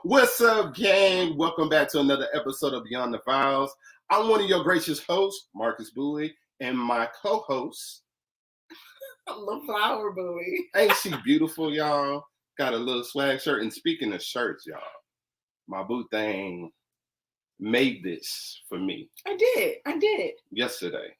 What's up, gang? Welcome back to another episode of Beyond the Vowz. I'm one of your gracious hosts, Marcus LaFlower, and my co-host, LaFlower Bowie. Ain't she beautiful, y'all? Got a little swag shirt. And speaking of shirts, y'all, my boo thing made this for me. I did. Yesterday.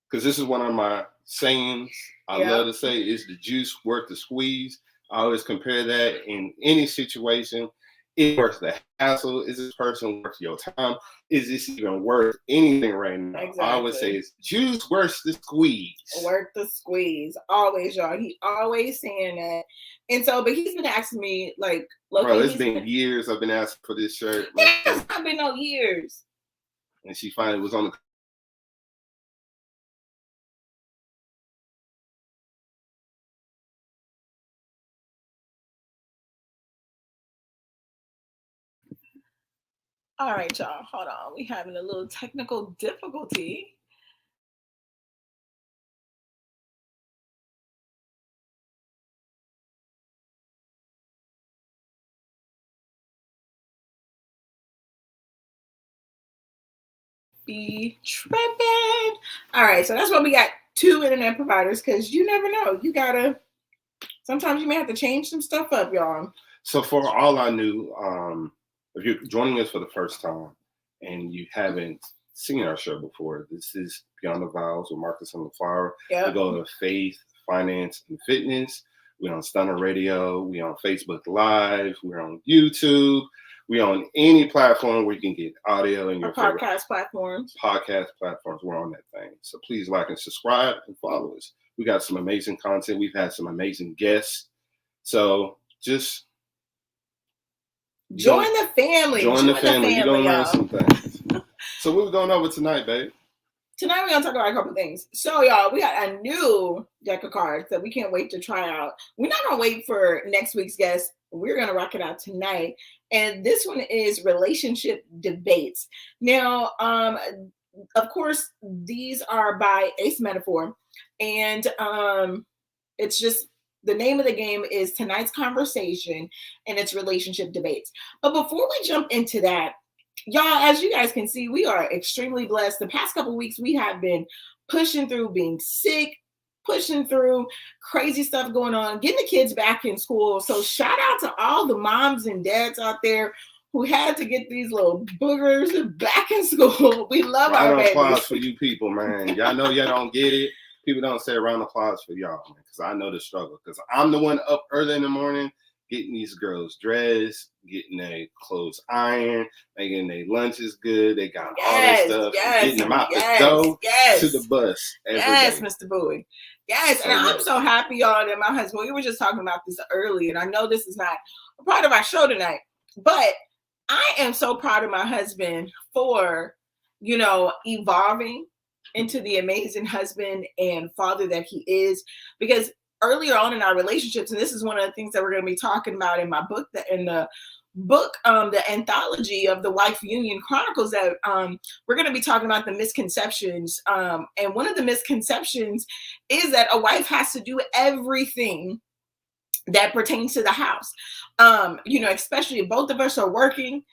Because this is one of my sayings I love to say, is the juice worth the squeeze? I always compare that in any situation. Is it worth the hassle? Is this person worth your time? Is this even worth anything right now? Exactly. I always say it's juice worth the squeeze. Worth the squeeze. Always, y'all. He always saying that. And so, but he's been asking me, like, bro, it's been years I've been asking for this shirt. Yes, I've been no years. And she finally was on the All right, y'all. Hold on. We having a little technical difficulty. Be tripping. All right, so that's why we got two internet providers, because you never know. Sometimes you may have to change some stuff up, y'all. So for all I knew, if you're joining us for the first time and you haven't seen our show before, this is Beyond the Vowz with Marcus LaFlower. Yep. We go to faith, finance, and fitness. We're on Stunner Radio. We're on Facebook Live. We're on YouTube. We're on any platform where you can get audio and your podcast platforms. Podcast platforms. We're on that thing. So please like and subscribe and follow us. We got some amazing content. We've had some amazing guests. So just join the family. Join the family. You're going to learn some things. So what we're going over tonight, babe? Tonight we're going to talk about a couple things. So, y'all, we got a new deck of cards that we can't wait to try out. We're not going to wait for next week's guest. We're going to rock it out tonight. And this one is relationship debates. Now, of course, these are by Ace Metaphor. And it's just, the name of the game is Tonight's Conversation, and it's relationship debates. But before we jump into that, y'all, as you guys can see, we are extremely blessed. The past couple of weeks, we have been pushing through being sick, pushing through crazy stuff going on, getting the kids back in school. So shout out to all the moms and dads out there who had to get these little boogers back in school. We love our babies. Round of applause for you people, man. Y'all know y'all don't get it. People don't say a round of applause for y'all, man, because I know the struggle. Because I'm the one up early in the morning getting these girls dressed, getting their clothes ironed, making their lunches good. They got all that stuff, getting them out the door to the bus every day. Mr. Bowie. Yes, and I'm so happy, y'all, that my husband, we were just talking about this early, and I know this is not a part of our show tonight, but I am so proud of my husband for, evolving into the amazing husband and father that he is, because earlier on in our relationships, and this is one of the things that we're going to be talking about in my book, the anthology of the Wife Union Chronicles, that we're going to be talking about the misconceptions. And one of the misconceptions is that a wife has to do everything that pertains to the house. Especially if both of us are working.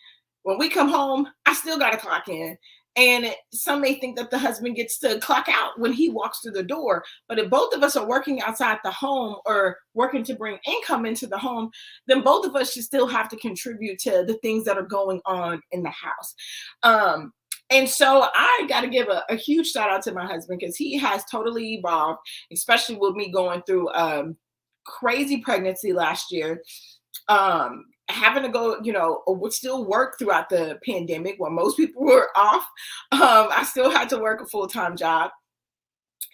When we come home, I still got to clock in. And some may think that the husband gets to clock out when he walks through the door. But if both of us are working outside the home or working to bring income into the home, then both of us should still have to contribute to the things that are going on in the house. And so I got to give a huge shout out to my husband, because he has totally evolved, especially with me going through crazy pregnancy last year. Having to go, would still work throughout the pandemic when most people were off. I still had to work a full-time job.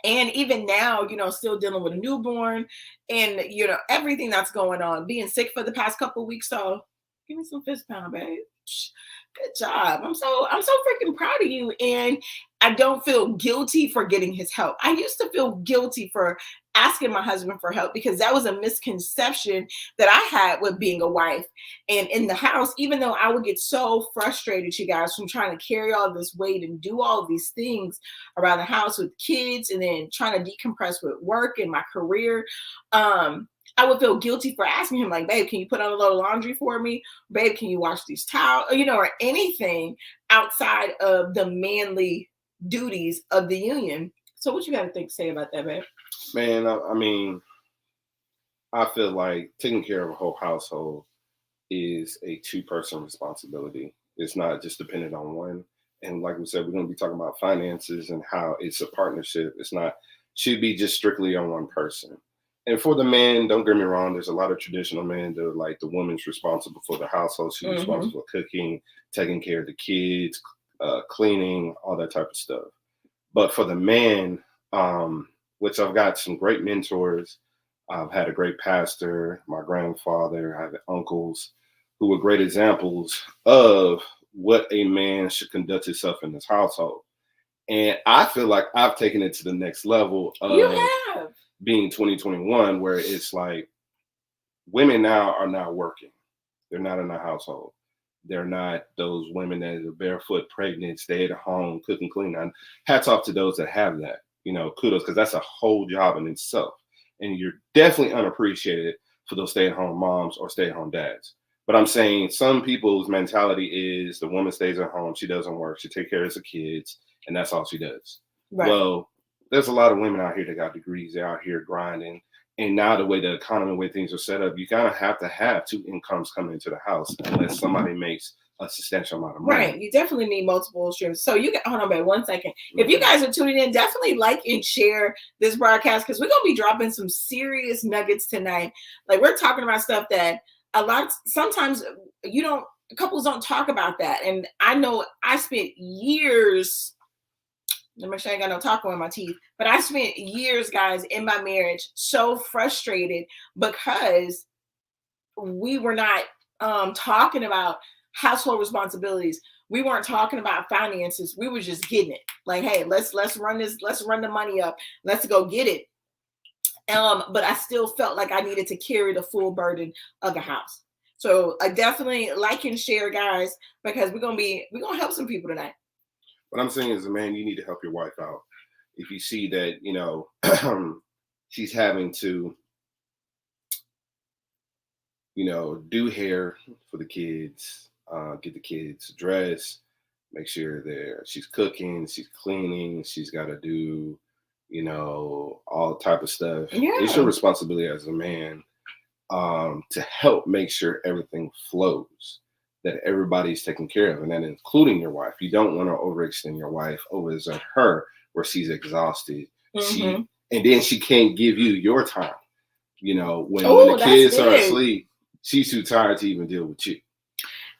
And even now, still dealing with a newborn and, everything that's going on, being sick for the past couple of weeks. So give me some fist pound, babe. Good job. I'm so freaking proud of you. And I don't feel guilty for getting his help. I used to feel guilty for asking my husband for help because that was a misconception that I had with being a wife. And in the house, even though I would get so frustrated, you guys, from trying to carry all this weight and do all these things around the house with kids and then trying to decompress with work and my career, I would feel guilty for asking him, like, babe, can you put on a load of laundry for me? Babe, can you wash these towels? Or anything outside of the manly duties of the union. So what you got to say about that, babe? Man, I mean, I feel like taking care of a whole household is a two-person responsibility. It's not just dependent on one. And like we said, we're going to be talking about finances and how it's a partnership. It's not, should be just strictly on one person. And for the men, don't get me wrong, there's a lot of traditional men that are like the woman's responsible for the household. She's responsible for cooking, taking care of the kids, cleaning, all that type of stuff. But for the man, which I've got some great mentors, I've had a great pastor, my grandfather, I have uncles who were great examples of what a man should conduct himself in his household. And I feel like I've taken it to the next level of being 2021, where it's like women now are not working. They're not in the household. They're not those women that are barefoot, pregnant, stay at home, cook and clean. And hats off to those that have that, kudos, because that's a whole job in itself. And you're definitely unappreciated for those stay-at-home moms or stay-at-home dads. But I'm saying some people's mentality is the woman stays at home, she doesn't work, she takes care of the kids, and that's all she does. Right. Well, there's a lot of women out here that got degrees, they're out here grinding. And now the way the economy, the way things are set up, you kind of have to have two incomes coming into the house unless somebody makes a substantial amount of money. Right. You definitely need multiple streams. So you can, hold on, babe, 1 second. If you guys are tuning in, definitely like and share this broadcast because we're going to be dropping some serious nuggets tonight. Like we're talking about stuff that sometimes couples don't talk about that. And I know I spent years, let me make sure I ain't got no taco in my teeth. But I spent years, guys, in my marriage so frustrated because we were not talking about household responsibilities. We weren't talking about finances. We were just getting it. Like, hey, let's run this. Let's run the money up. Let's go get it. But I still felt like I needed to carry the full burden of the house. So I definitely like and share, guys, because we're gonna help some people tonight. What I'm saying is, man, you need to help your wife out. If you see that, she's having to, do hair for the kids, get the kids dressed, make sure she's cooking, she's cleaning, she's got to do, all type of stuff. Yeah. It's your responsibility as a man to help make sure everything flows, that everybody's taken care of, and that including your wife. You don't want to overextend your wife, overexert her where she's exhausted. And then she can't give you your time. When the kids are asleep, she's too tired to even deal with you.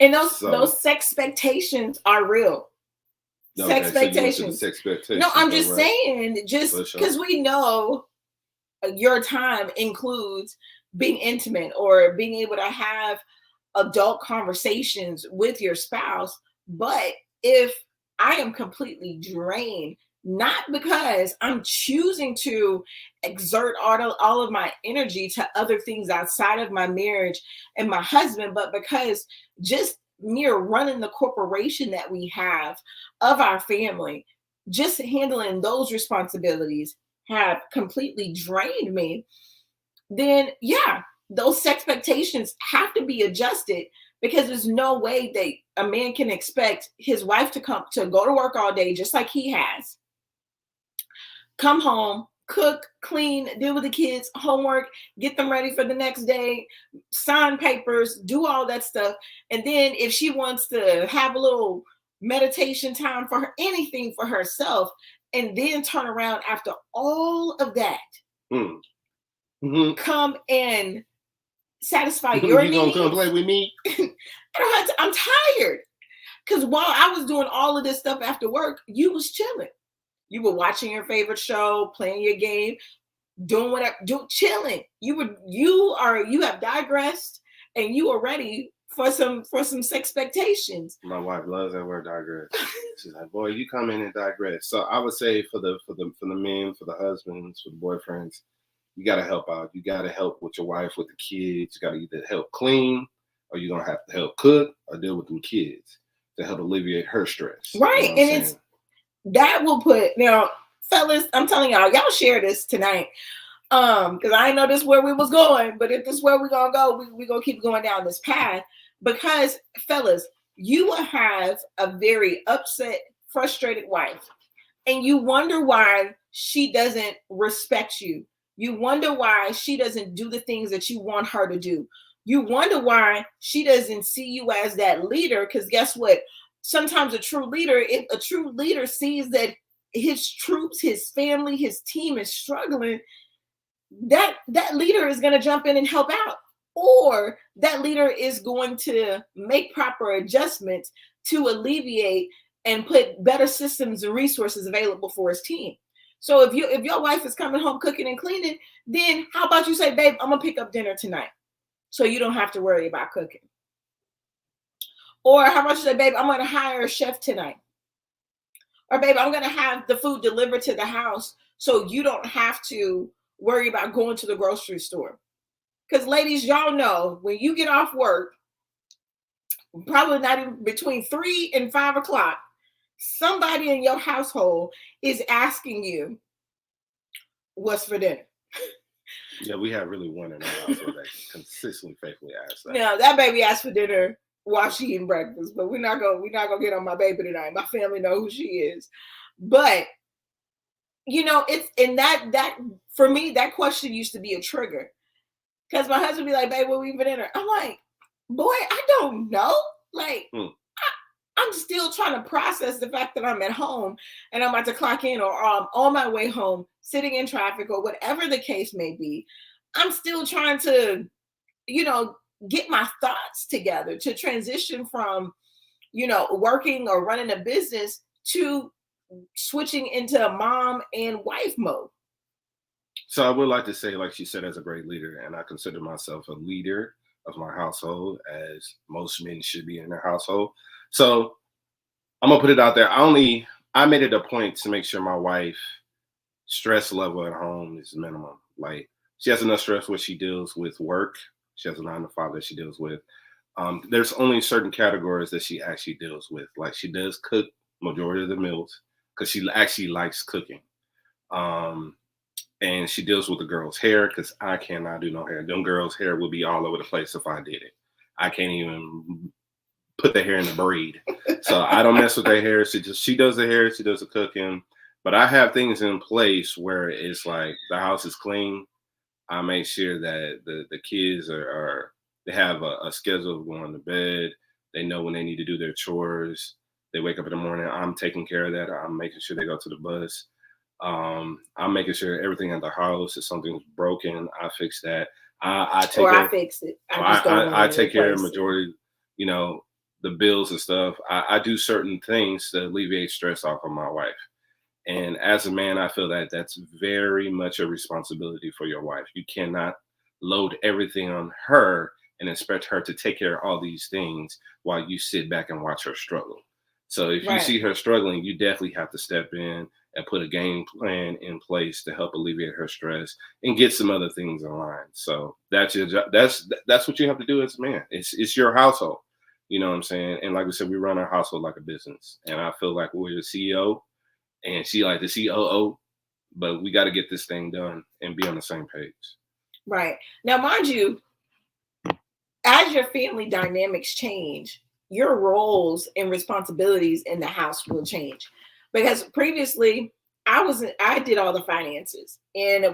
And those expectations are real. Expectations. No, I'm just saying, just because we know your time includes being intimate or being able to have adult conversations with your spouse. But if I am completely drained, not because I'm choosing to exert all of my energy to other things outside of my marriage and my husband, but because just mere running the corporation that we have of our family, just handling those responsibilities have completely drained me, then yeah, those expectations have to be adjusted, because there's no way that a man can expect his wife to go to work all day, just like he has, come home, cook, clean, deal with the kids, homework, get them ready for the next day, sign papers, do all that stuff. And then if she wants to have a little meditation time for her, anything for herself, and then turn around after all of that, come and satisfy your needs. You gonna come play with me? I'm tired. Because while I was doing all of this stuff after work, you was chilling. You were watching your favorite show, playing your game, doing whatever, chilling. You have digressed, and you are ready for some expectations. My wife loves that word digress. She's like, boy, you come in and digress. So I would say for the men, for the husbands, for the boyfriends, you gotta help out. You gotta help with your wife, with the kids. You gotta either help clean or you're gonna have to help cook or deal with them kids to help alleviate her stress. Right. You know And that will put, now, fellas, I'm telling y'all share this tonight. Because I know this is where we was going, but if this is where we're gonna go, we're gonna keep going down this path. Because, fellas, you will have a very upset, frustrated wife, and you wonder why she doesn't respect you. You wonder why she doesn't do the things that you want her to do. You wonder why she doesn't see you as that leader. Because guess what? Sometimes if a true leader sees that his troops, his family, his team is struggling, that leader is going to jump in and help out, or that leader is going to make proper adjustments to alleviate and put better systems and resources available for his team. So if your wife is coming home cooking and cleaning, then how about you say, babe, I'm gonna pick up dinner tonight so you don't have to worry about cooking. Or how about you say, babe, I'm gonna hire a chef tonight. Or babe, I'm gonna have the food delivered to the house so you don't have to worry about going to the grocery store. Because ladies, y'all know when you get off work, probably not even between 3 and 5 o'clock, somebody in your household is asking you what's for dinner. Yeah, we have really one in our household that consistently, faithfully asks that. Now that baby asked for dinner while she eating breakfast, but we're not gonna get on my baby tonight. My family know who she is, but it's in that for me, that question used to be a trigger. Because my husband be like, babe, what we eat for dinner? I'm like, boy, I don't know. Like, I'm still trying to process the fact that I'm at home and I'm about to clock in, or I'm on my way home, sitting in traffic, or whatever the case may be. I'm still trying to, get my thoughts together to transition from, working or running a business to switching into a mom and wife mode. So I would like to say, like she said, as a great leader, and I consider myself a leader of my household, as most men should be in their household. So I'm gonna put it out there. I made it a point to make sure my wife stress level at home is minimum. Like, she has enough stress when she deals with work. She has a 9 to 5 that she deals with. There's only certain categories that she actually deals with. Like, she does cook majority of the meals because she actually likes cooking. And she deals with the girls' hair because I cannot do no hair. Them girls' hair would be all over the place if I did it. I can't even put the hair in the braid. So I don't mess with their hair. She does the hair, she does the cooking. But I have things in place where it's like the house is clean. I make sure that the kids they have a schedule of going to bed. They know when they need to do their chores. They wake up in the morning. I'm taking care of that. I'm making sure they go to the bus. I'm making sure everything in the house, if something's broken, I fix that. I fix it. I take care of the majority, the bills and stuff. I do certain things to alleviate stress off of my wife. And as a man, I feel that that's very much a responsibility for your wife. You cannot load everything on her and expect her to take care of all these things while you sit back and watch her struggle. So if you see her struggling, you definitely have to step in and put a game plan in place to help alleviate her stress and get some other things in line. So that's your job. That's what you have to do as a man. It's your household. You know what I'm saying? And like we said, we run our household like a business. And I feel like we're the CEO and she like the COO, but we got to get this thing done and be on the same page. Right. Now, mind you, as your family dynamics change, your roles and responsibilities in the house will change. Because previously I did all the finances, and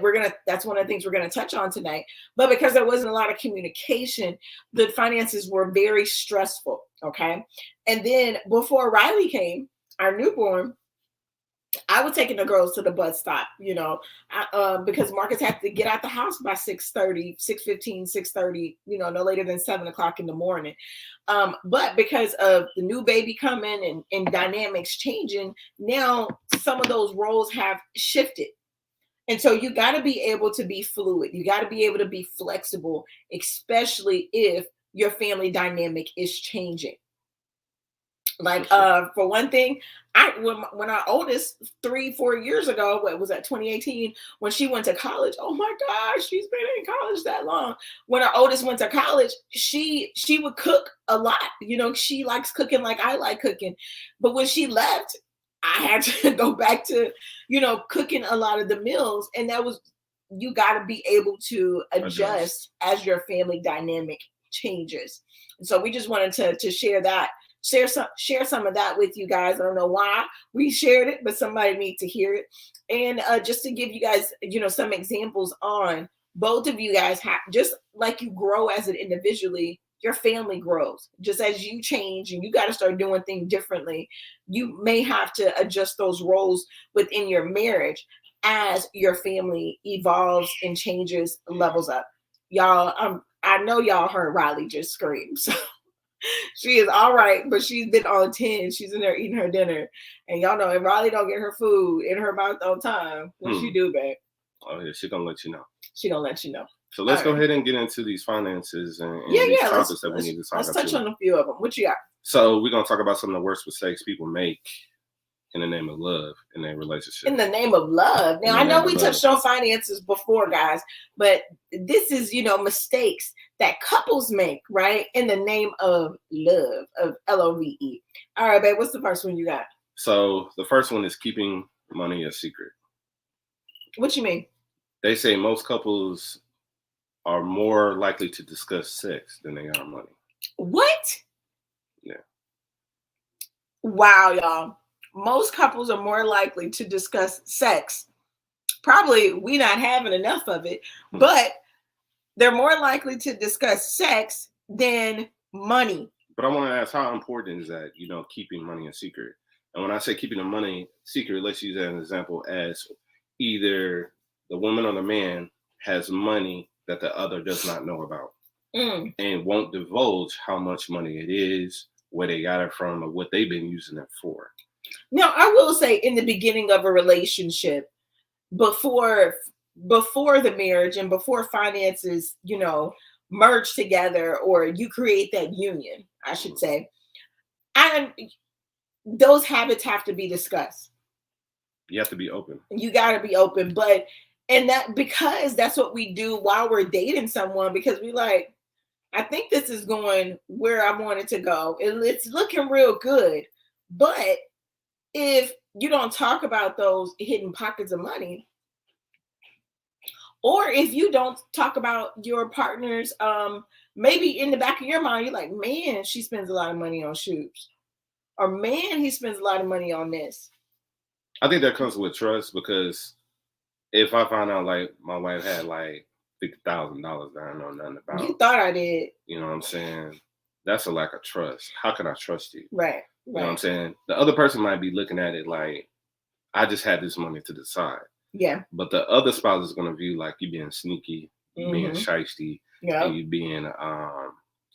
that's one of the things we're going to touch on tonight. But because there wasn't a lot of communication, the finances were very stressful. Okay. And then before Riley came, our newborn, I was taking the girls to the bus stop, because Marcus had to get out the house by 6:30, 6:15, 6:30, no later than 7 o'clock in the morning. But because of the new baby coming and dynamics changing, now some of those roles have shifted. And so you got to be able to be fluid. You got to be able to be flexible, especially if your family dynamic is changing. Like, For for one thing, when our oldest 3-4 years ago, what was that, 2018, when she went to college? Oh my gosh, she's been in college that long. When our oldest went to college, she would cook a lot. You know, she likes cooking like I like cooking. But when she left, I had to go back to, you know, cooking a lot of the meals. And that was, you got to be able to adjust as your family dynamic changes. And so we just wanted to share that. Share some of that with you guys. I don't know why we shared it, but somebody needs to hear it. And just to give you guys, you know, some examples on, both of you guys have, just like you grow as an individually, your family grows. Just as you change and you got to start doing things differently, you may have to adjust those roles within your marriage as your family evolves and changes, levels up. Y'all, I know y'all heard Riley just scream. So she is all right, but she's been on 10. She's in there eating her dinner. And y'all know if Riley don't get her food in her mouth on time, what she do, babe? Oh, yeah, she gonna let you know. She gonna let you know. So let's go ahead and get into these finances and these topics that we need to talk about. Let's touch on a few of them. What you got? So we're gonna talk about some of the worst mistakes people make in the name of love in their relationship. In the name of love. Now, I know we touched on finances before, guys, but this is, you know, mistakes that couples make, right? In the name of love, of LOVE. All right, babe, what's the first one you got? So the first one is keeping money a secret. What you mean? They say most couples are more likely to discuss sex than they are money. What? Yeah. Wow, y'all. Most couples are more likely to discuss sex. Probably we not having enough of it, but they're more likely to discuss sex than money. But I want to ask, how important is that, you know, keeping money a secret? And when I say keeping the money secret, let's use that as an example, as either the woman or the man has money that the other does not know about and won't divulge how much money it is, where they got it from, or what they've been using it for. Now, I will say, in the beginning of a relationship, before the marriage and before finances, you know, merge together, or you create that union, I should say, and those habits have to be discussed. You have to be open. You got to be open, because that's what we do while we're dating someone, because we like, I think this is going where I want it to go. It's looking real good, but if you don't talk about those hidden pockets of money, or if you don't talk about your partner's, maybe in the back of your mind, you're like, man, she spends a lot of money on shoes, or man, he spends a lot of money on this. I think that comes with trust, because if I find out like my wife had like $50,000 that I know nothing about, you thought I did, you know what I'm saying? That's a lack of trust. How can I trust you? Right. You know what I'm saying? The other person might be looking at it like, I just had this money to decide. Yeah. But the other spouse is going to view like you being sneaky, you being shiesty, and you being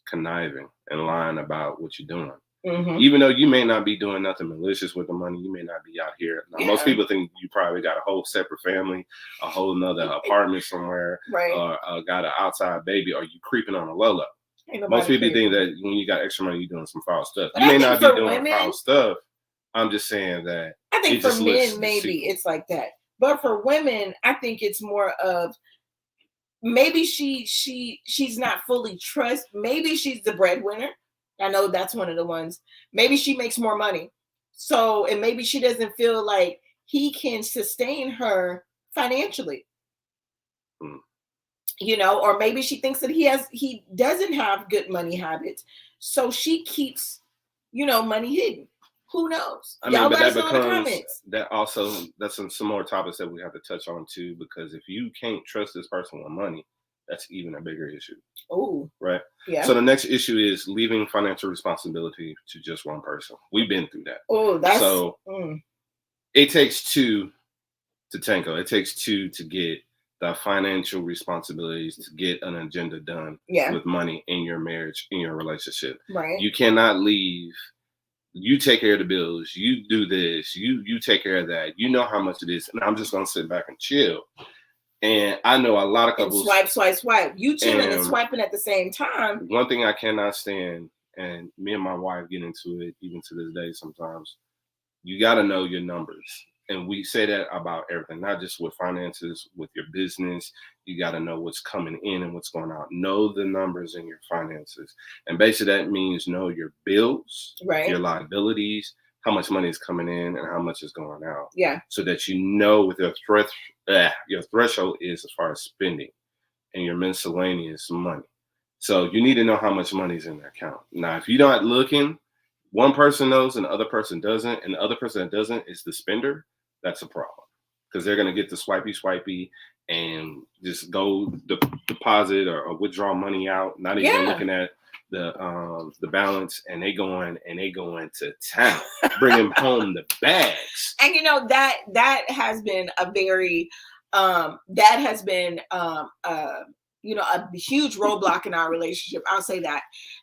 conniving and lying about what you're doing. Even though you may not be doing nothing malicious with the money, you may not be out here. Now, most people think you probably got a whole separate family, a whole nother apartment somewhere, or got an outside baby, or you creeping on a low-low. Most people think that when you got extra money, you're doing some foul stuff. You may not be doing foul stuff. I'm just saying that. I think for men, maybe it's like that. But for women, I think it's more of, maybe she's not fully trust. Maybe she's the breadwinner. I know that's one of the ones. Maybe she makes more money. So, and maybe she doesn't feel like he can sustain her financially. You know, or maybe she thinks that he doesn't have good money habits. So she keeps, you know, money hidden. Who knows? I mean, but that becomes, that's some more topics that we have to touch on too, because if you can't trust this person with money, that's even a bigger issue. Oh, right. Yeah. So the next issue is leaving financial responsibility to just one person. We've been through that. Oh, that's so. It takes two to tango. It takes two to get the financial responsibilities, to get an agenda done with money in your marriage, in your relationship. Right. You cannot leave. You take care of the bills. You do this. You take care of that. You know how much it is, and I'm just gonna sit back and chill. And I know a lot of And couples swipe. You chilling and swiping at the same time. One thing I cannot stand, and me and my wife get into it even to this day sometimes, you got to know your numbers. And we say that about everything, not just with finances, with your business. You got to know what's coming in and what's going out. Know the numbers in your finances. And basically that means know your bills, right, your liabilities, how much money is coming in and how much is going out. Yeah. So that you know what your threshold is as far as spending and your miscellaneous money. So you need to know how much money is in the account. Now, if you're not looking, one person knows and the other person doesn't, and the other person that doesn't is the spender, that's a problem. Because they're going to get the swipey and just go deposit or withdraw money out, not even looking at the balance, and they going to town, bringing home the bags. And that has been a very a huge roadblock in our relationship. I'll say that.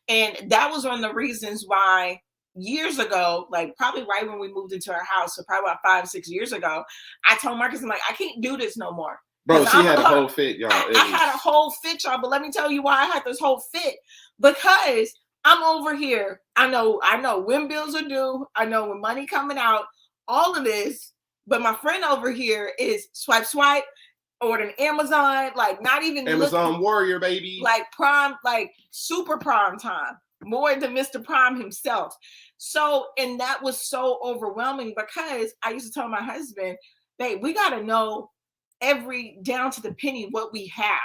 And that was one of the reasons why years ago, like probably right when we moved into our house, so probably about 5-6 years ago, I told Marcus, I'm like, I can't do this no more. Bro, she had a whole fit, y'all. I had a whole fit, y'all, but let me tell you why I had this whole fit. Because I'm over here. I know when bills are due. I know when money coming out, all of this. But my friend over here is swipe, ordering Amazon, like not even Amazon warrior, baby. Like prime, like super prime time. More than Mr. Prime himself. So, and that was so overwhelming because I used to tell my husband, babe, we got to know every down to the penny what we have.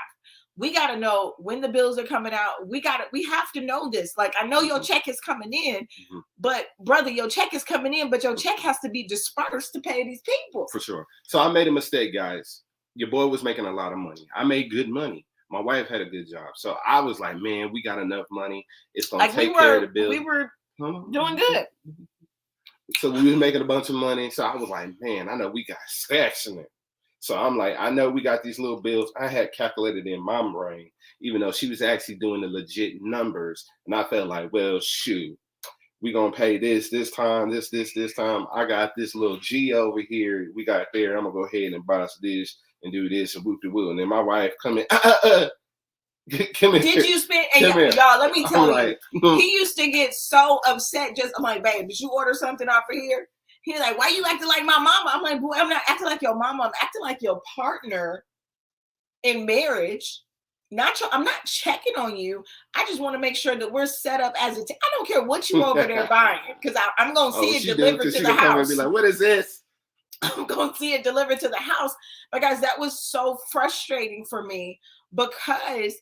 We got to know when the bills are coming out. We have to know this. Like, I know your check is coming in, but brother, your check is coming in, but your check has to be dispersed to pay these people. For sure. So I made a mistake, guys. Your boy was making a lot of money. I made good money. My wife had a good job. So I was like, man, we got enough money. It's going to take care of the bills. We were doing good. So we were making a bunch of money. So I was like, man, I know we got stacks in it. So I'm like, I know we got these little bills. I had calculated in my brain, even though she was actually doing the legit numbers. And I felt like, well, shoot, we going to pay this time, this time. I got this little G over here. We got there. I'm going to go ahead and buy this and do this and whoop the wheel. And then my wife come in, come in. Did you spend, and y'all, let me tell you, he used to get so upset. I'm like, babe, did you order something off of here? He's like, why you acting like my mama? I'm like, boy, I'm not acting like your mama. I'm acting like your partner in marriage. I'm not checking on you. I just want to make sure that we're set up as a team. I don't care what you over there buying, because I'm going to see it delivered to the house. Be like, what is this? I'm going to see it delivered to the house. But guys, that was so frustrating for me because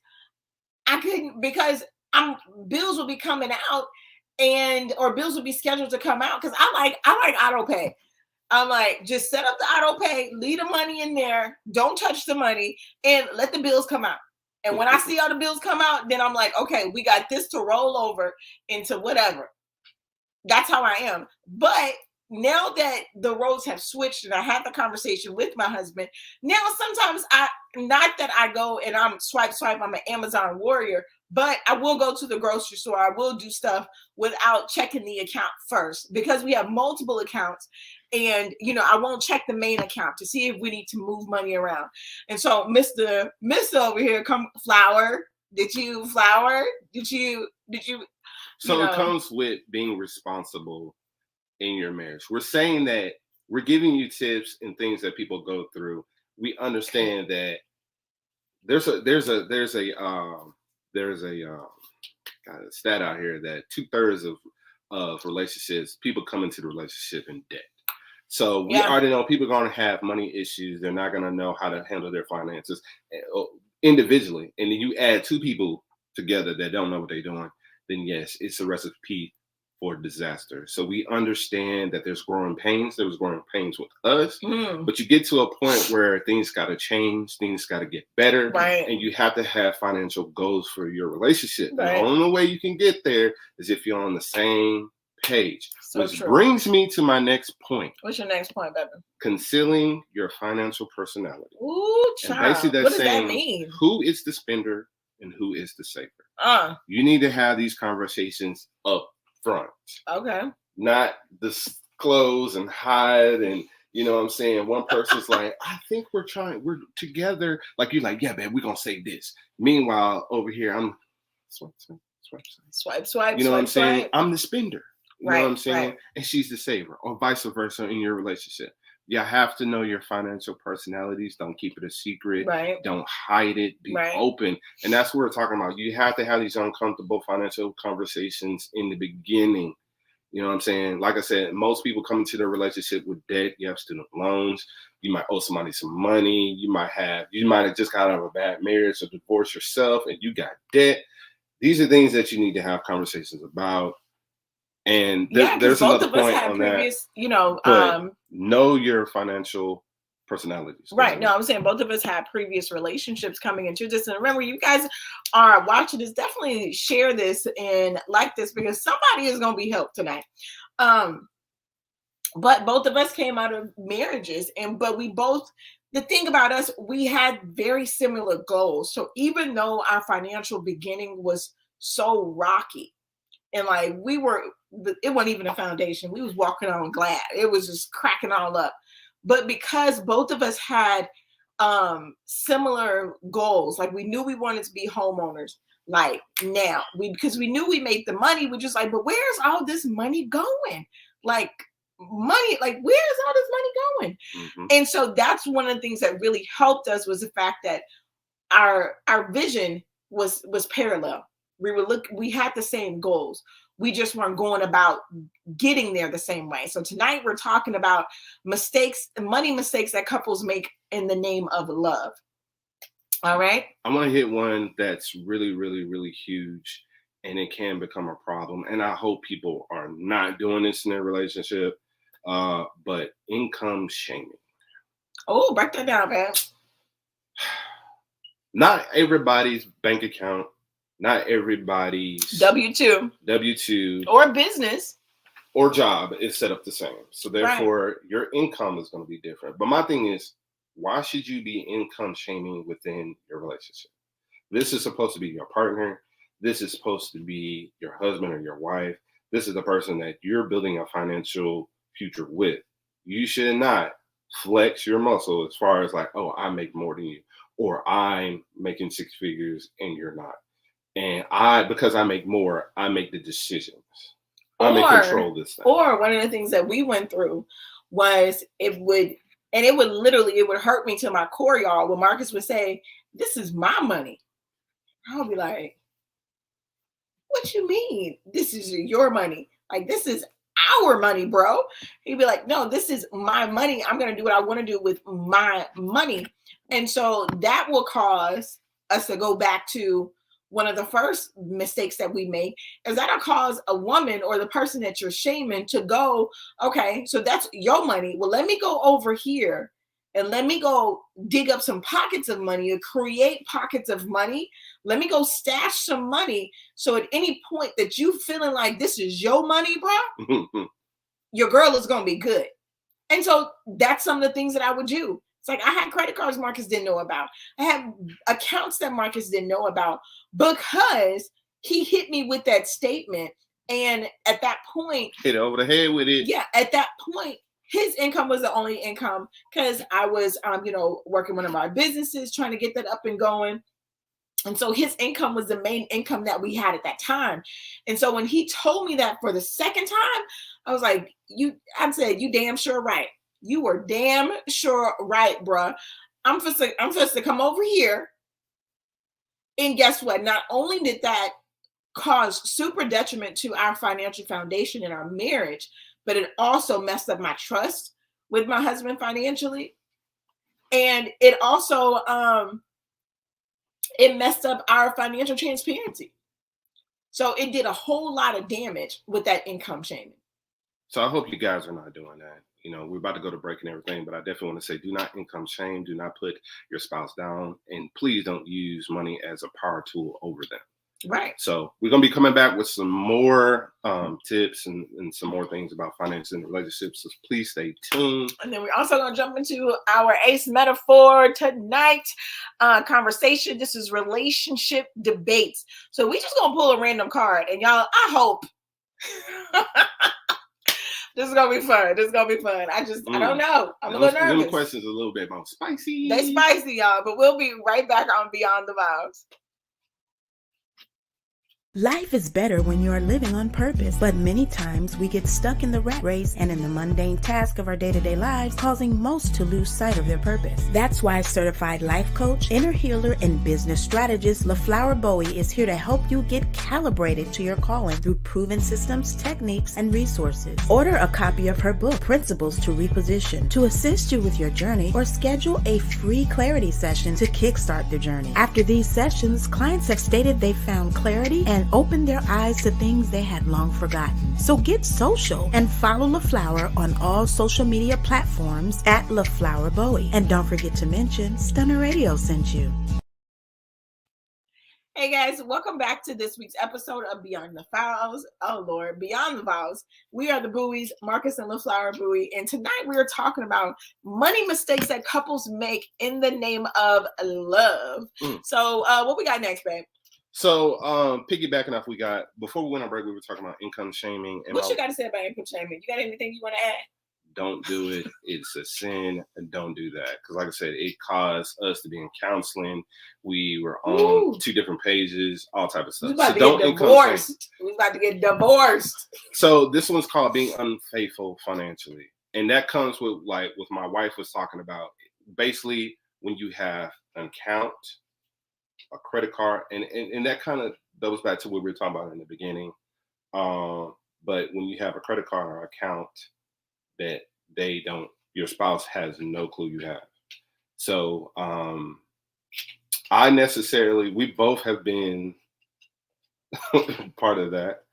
bills will be coming out or bills will be scheduled to come out, because I like auto pay. I'm like, just set up the auto pay, leave the money in there, don't touch the money, and let the bills come out. And when I see all the bills come out, then I'm like, okay, we got this to roll over into whatever. That's how I am. But now that the roles have switched and I had the conversation with my husband, now sometimes not that I go and I'm swipe, I'm an Amazon warrior, but I will go to the grocery store. I will do stuff without checking the account first, because we have multiple accounts. And, I won't check the main account to see if we need to move money around. And so Mr. over here, Flower, did you? So it comes with being responsible in your marriage. We're saying that we're giving you tips and things that people go through. We understand that there's a stat out here that 2/3 of relationships, people come into the relationship in debt. So we already know people are going to have money issues. They're not going to know how to handle their finances individually. And then you add two people together that don't know what they're doing, then yes, it's a recipe for disaster. So we understand that there's growing pains. There was growing pains with us, but you get to a point where things got to change. Things got to get better. Right. And you have to have financial goals for your relationship. Right. The only way you can get there is if you're on the same page. Which true. Brings me to my next point. What's your next point, baby? Concealing your financial personality. Ooh, child. And basically that's what does saying that mean? Who is the spender and who is the saver. You need to have these conversations up front. Okay. Not disclose and hide and You know what I'm saying? One person's like, I think we're together. Like, you're like, yeah, babe, we're going to save this. Meanwhile, over here, I'm swipe. You know what I'm saying? I'm the spender. You know what I'm saying? Right. And she's the saver, or vice versa in your relationship. You have to know your financial personalities. Don't keep it a secret. Right. Don't hide it. Be open. And that's what we're talking about. You have to have these uncomfortable financial conversations in the beginning. You know what I'm saying? Like I said, most people come into their relationship with debt. You have student loans. You might owe somebody some money. You might have just got out of a bad marriage or divorced yourself and you got debt. These are things that you need to have conversations about. And there's another point on previous, that. Know your financial personalities. Right. No, I'm saying both of us had previous relationships coming into this. And remember, you guys are watching this. Definitely share this and like this because somebody is going to be helped tonight. But both of us came out of marriages, but we both. The thing about us, we had very similar goals. So even though our financial beginning was so rocky, and like it wasn't even a foundation. We was walking on glass. It was just cracking all up. But because both of us had similar goals, like we knew we wanted to be homeowners, like now, because we knew we made the money, we're just like, but where's all this money going? Like money, like where's all this money going? Mm-hmm. And so that's one of the things that really helped us was the fact that our vision was parallel. We had the same goals. We just weren't going about getting there the same way. So tonight we're talking about money mistakes that couples make in the name of love. All right. I want to hit one that's really, really, really huge, and it can become a problem. And I hope people are not doing this in their relationship, but income shaming. Oh, break that down, man. Not everybody's bank account. Not everybody's W-2 or business or job is set up the same. So therefore, your income is going to be different. But my thing is, why should you be income shaming within your relationship? This is supposed to be your partner. This is supposed to be your husband or your wife. This is the person that you're building a financial future with. You should not flex your muscle as far as like, oh, I make more than you, or I'm making six figures and you're not. And because I make more, I make the decisions. I'm in control of this thing. Or one of the things that we went through was it would hurt me to my core, y'all, when Marcus would say, this is my money. I'll be like, what you mean? This is your money. Like, this is our money, bro. He'd be like, no, this is my money. I'm going to do what I want to do with my money. And so that will cause us to go back to one of the first mistakes that we make, is that'll cause a woman or the person that you're shaming to go, okay, so that's your money. Well, let me go over here and let me go dig up some pockets of money or create pockets of money. Let me go stash some money. So at any point that you feeling like this is your money, bro, your girl is going to be good. And so that's some of the things that I would do. It's like I had credit cards Marcus didn't know about. I had accounts that Marcus didn't know about because he hit me with that statement. And at that point, hit over the head with it. Yeah, at that point, his income was the only income because I was, working one of our businesses, trying to get that up and going. And so his income was the main income that we had at that time. And so when he told me that for the second time, I was like, I said, you damn sure right. You were damn sure right, bruh. I'm supposed to come over here. And guess what? Not only did that cause super detriment to our financial foundation in our marriage, but it also messed up my trust with my husband financially. And it also, it messed up our financial transparency. So it did a whole lot of damage with that income shaming. So I hope you guys are not doing that. We're about to go to break and everything, but I definitely want to say, do not income shame. Do not put your spouse down. And please don't use money as a power tool over them. Right. So we're going to be coming back with some more tips and some more things about finance and relationships. So please stay tuned. And then we're also going to jump into our ace metaphor tonight conversation. This is relationship debates. So we just going to pull a random card. And y'all, I hope This is gonna be fun. I don't know. I'm a little nervous. Them questions a little bit more spicy. They spicy, y'all. But we'll be right back on Beyond the Vowz. Life is better when you are living on purpose, but many times we get stuck in the rat race and in the mundane task of our day-to-day lives, causing most to lose sight of their purpose. That's why certified life coach, inner healer, and business strategist LaFlower Bowie is here to help you get calibrated to your calling through proven systems, techniques, and resources. Order a copy of her book, Principles to Reposition, to assist you with your journey, or schedule a free clarity session to kickstart the journey. After these sessions, clients have stated they found clarity and opened their eyes to things they had long forgotten. So get social and follow LaFlower on all social media platforms at LaFlower Bowie. And don't forget to mention Stunner Radio sent you. Hey guys, welcome back to this week's episode of Beyond the Vowz. Oh Lord, Beyond the Vowz. We are the Bowies, Marcus and LaFlower Bowie, and tonight we are talking about money mistakes that couples make in the name of love. So what we got next, babe? So, piggybacking off, before we went on break, we were talking about income shaming. And what you got to say about income shaming? You got anything you want to add? Don't do it. It's a sin. And don't do that. Because like I said, it caused us to be in counseling. We were on 2 different pages, all type of stuff. We about to get divorced. We about to get divorced. So this one's called being unfaithful financially. And that comes with my wife was talking about, basically when you have an account, a credit card, and that kind of goes back to what we were talking about in the beginning. But when you have a credit card or account that your spouse has no clue you have. So we both have been part of that,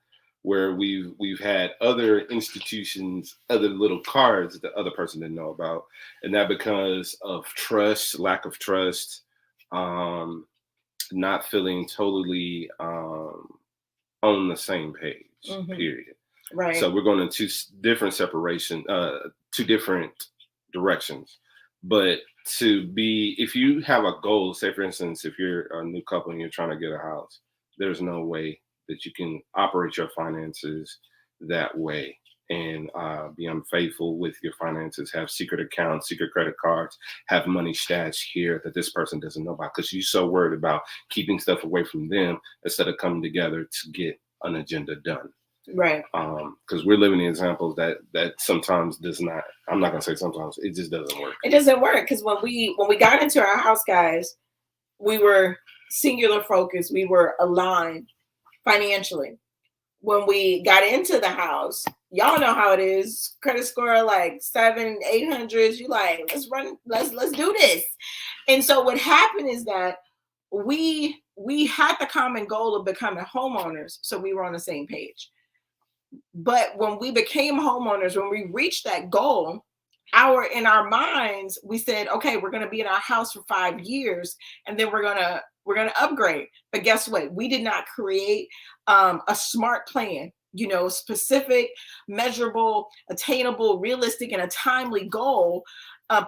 where we've had other institutions, other little cards that the other person didn't know about, and that because of trust, lack of trust, not feeling totally on the same page, period. Right. So we're going in 2 different directions. But if you have a goal, say for instance, if you're a new couple and you're trying to get a house, there's no way that you can operate your finances that way and be unfaithful with your finances, have secret accounts, secret credit cards, have money stashed here that this person doesn't know about, because you're so worried about keeping stuff away from them instead of coming together to get an agenda done. Right. Because we're living the examples that sometimes does not. I'm not gonna say sometimes, it just doesn't work. It doesn't work because when we got into our house, guys, we were singular focused. We were aligned financially. When we got into the house, y'all know how it is. Credit score like 700, 800. You like, let's do this. And so what happened is that we had the common goal of becoming homeowners, so we were on the same page. But when we became homeowners, when we reached that goal, in our minds, we said, okay, we're going to be in our house for 5 years, and then we're going to upgrade. But guess what? We did not create a smart plan, specific, measurable, attainable, realistic, and a timely goal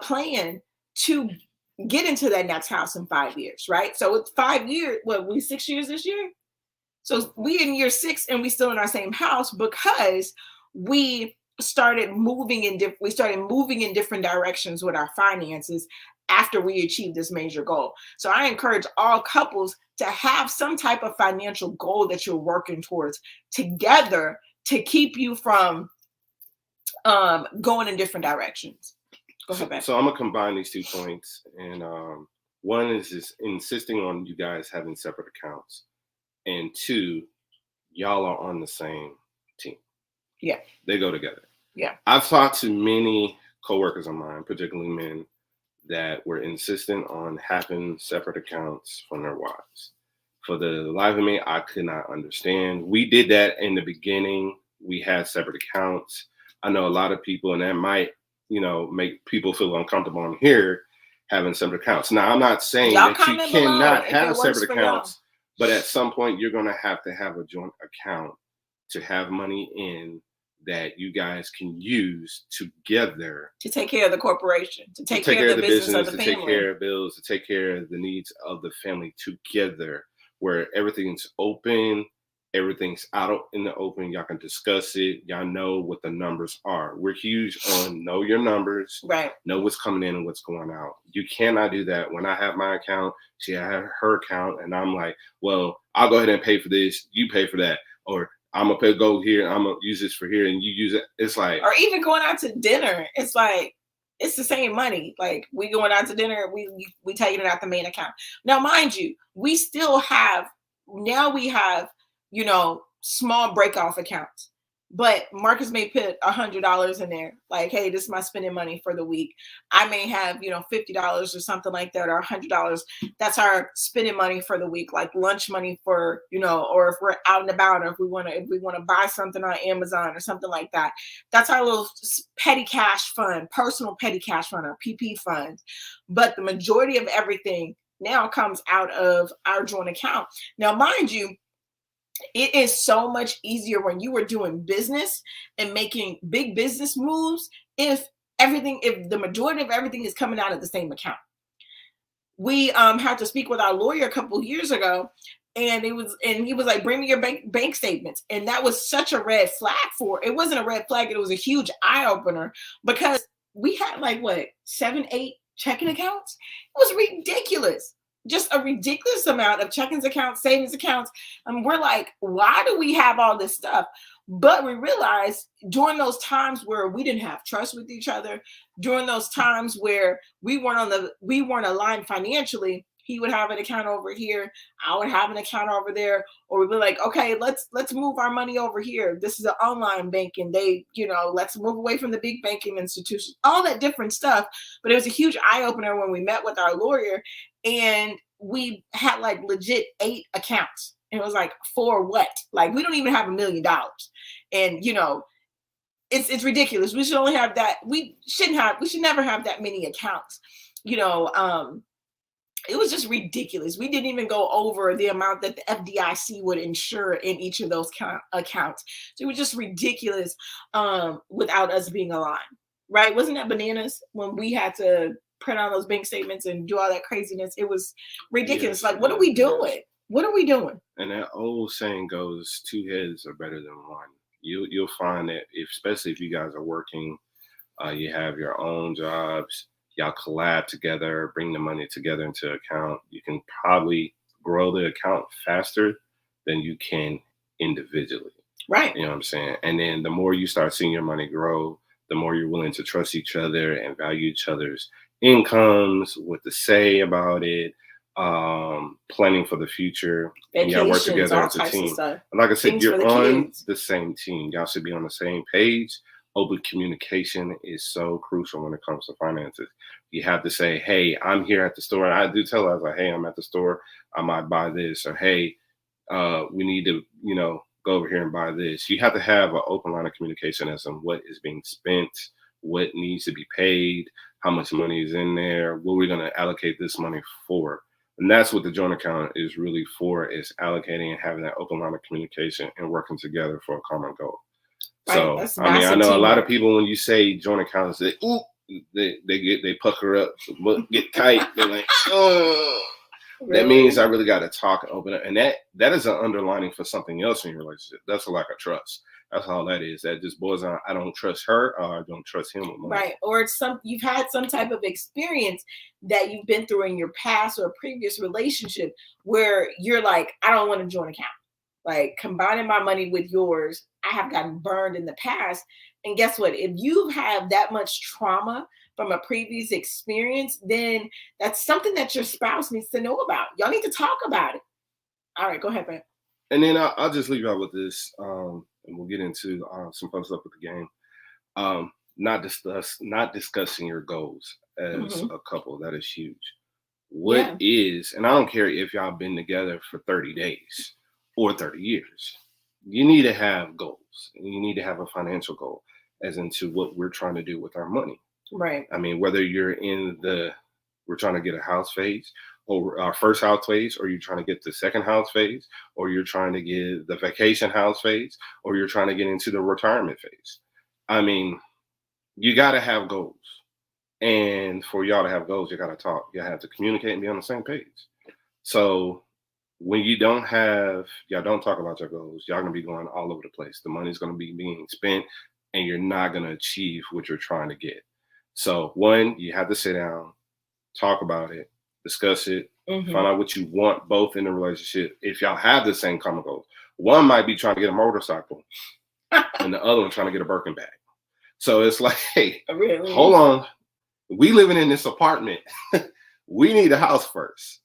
plan to get into that next house in 5 years, right? So it's 5 years. We 6 years this year? So we in year 6 and we still in our same house because we started moving in different directions with our finances after we achieved this major goal. So I encourage all couples to have some type of financial goal that you're working towards together to keep you from going in different directions. Go ahead, Ben. So I'm gonna combine these 2 points, and one is just insisting on you guys having separate accounts, and 2, y'all are on the same team. Yeah, they go together. Yeah, I've talked to many coworkers of mine, particularly men, that were insistent on having separate accounts from their wives. For the life of me, I could not understand. We did that in the beginning. We had separate accounts. I know a lot of people, and that might, make people feel uncomfortable on here having separate accounts. Now, I'm not saying that you cannot have separate accounts, but at some point you're going to have a joint account to have money in that you guys can use together to take care of the corporation, to take care of the business of the family, to take care of bills, to take care of the needs of the family together, where everything's open Everything's out in the open. Y'all can discuss it. Y'all know what the numbers are. We're huge on know your numbers, right? Know what's coming in and what's going out. You cannot do that. When I have my account, she had her account, and I'm like, well, I'll go ahead and pay for this. You pay for that, or I'm gonna go here. I'm gonna use this for here, and you use it. It's like, or even going out to dinner. It's like it's the same money. Like we going out to dinner, we taking it out the main account. Now, mind you, we still have. Now we have, you know, small break off accounts, but Marcus may put $100 in there. Like, hey, this is my spending money for the week. I may have, you know, $50 or something like that, or $100. That's our spending money for the week, like lunch money for, you know, or if we're out and about, or if we want to buy something on Amazon or something like that. That's our little petty cash fund, personal petty cash fund, or PP fund. But the majority of everything now comes out of our joint account. Now, mind you, it is so much easier when you were doing business and making big business moves if the majority of everything is coming out of the same account. We had to speak with our lawyer a couple of years ago, and he was like, bring me your bank statements. And that was such a red flag it wasn't a red flag, it was a huge eye opener, because we had like 7, 8 checking accounts. It was ridiculous. Just a ridiculous amount of checkings accounts, savings accounts. And we're like, why do we have all this stuff? But we realized during those times where we didn't have trust with each other, during those times where we weren't aligned financially, he would have an account over here, I would have an account over there, or we'd be like, okay, let's move our money over here. This is an online banking. Let's move away from the big banking institutions, all that different stuff. But it was a huge eye opener when we met with our lawyer, and we had like legit 8 accounts. And it was like, for what? Like, we don't even have $1 million. And, you know, it's ridiculous. We should only have that. We should never have that many accounts. You know, it was just ridiculous. We didn't even go over the amount that the FDIC would insure in each of those accounts. So it was just ridiculous without us being aligned, right? Wasn't that bananas when we had to print out those bank statements and do all that craziness? It was ridiculous. Yes, like, what are we doing? Yes. What are we doing? And that old saying goes, 2 heads are better than one. You'll find that, especially if you guys are working, you have your own jobs, y'all collab together, bring the money together into account, you can probably grow the account faster than you can individually. Right. You know what I'm saying? And then the more you start seeing your money grow, the more you're willing to trust each other and value each other's incomes, what to say about it, planning for the future. And y'all work together as a team. And like I said, you're on the same team. Y'all should be on the same page. Open communication is so crucial when it comes to finances. You have to say, hey, I'm here at the store. And I do tell her, I was like, hey, I'm at the store. I might buy this. Or, hey, we need to, go over here and buy this. You have to have an open line of communication as to what is being spent, what needs to be paid, how much money is in there, what we're going to allocate this money for. And that's what the joint account is really for, is allocating and having that open line of communication and working together for a common goal. Right, so, I know a lot of people, when you say joint accounts, they pucker up, get tight. They're like, oh. Really? That means I really got to talk and open up. And that is an underlining for something else in your relationship. That's a lack of trust. That's all that is. That just boils down, I don't trust her, or I don't trust him. Right. Or it's you've had some type of experience that you've been through in your past or previous relationship where you're like, I don't want a joint account. Like, combining my money with yours, I have gotten burned in the past. And guess what? If you have that much trauma from a previous experience, then that's something that your spouse needs to know about. Y'all need to talk about it. All right, go ahead, man. And then I'll just leave you out with this, and we'll get into some fun stuff with the game. Not discussing your goals as a couple. That is huge. What is, and I don't care if y'all been together for 30 days or 30 years, you need to have goals. You need to have a financial goal as into what we're trying to do with our money. Right. I mean, whether you're in we're trying to get a house phase, or our first house phase, or you're trying to get the second house phase, or you're trying to get the vacation house phase, or you're trying to get into the retirement phase. I mean, you got to have goals. And for y'all to have goals, you got to talk. You have to communicate and be on the same page. So when you don't have, y'all don't talk about your goals, y'all gonna be going all over the place. The money's gonna be being spent and you're not gonna achieve what you're trying to get. So one, you have to sit down, talk about it, discuss it, find out what you want both in the relationship. If y'all have the same common goals, one might be trying to get a motorcycle and the other one trying to get a Birkin bag. So it's like, hey, hold on. We living in this apartment. We need a house first.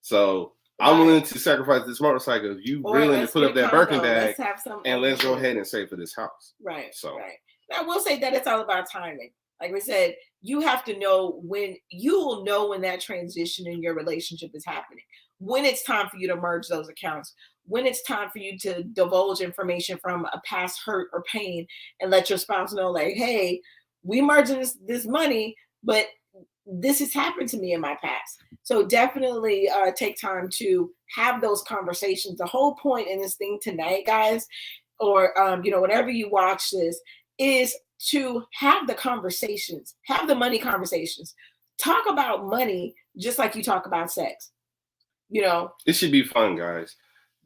So I'm willing to sacrifice this motorcycle if you willing to put up that Birkin bag and let's go ahead and save for this house. Right. So I will say that it's all about timing. Like we said, you have to know when you'll know when that transition in your relationship is happening, when it's time for you to merge those accounts, when it's time for you to divulge information from a past hurt or pain and let your spouse know, like, hey, we merging this money, but this has happened to me in my past. So definitely take time to have those conversations. The whole point in this thing tonight, guys, or whenever you watch this, is to have the conversations, have the money conversations. Talk about money just like you talk about sex. It should be fun, guys.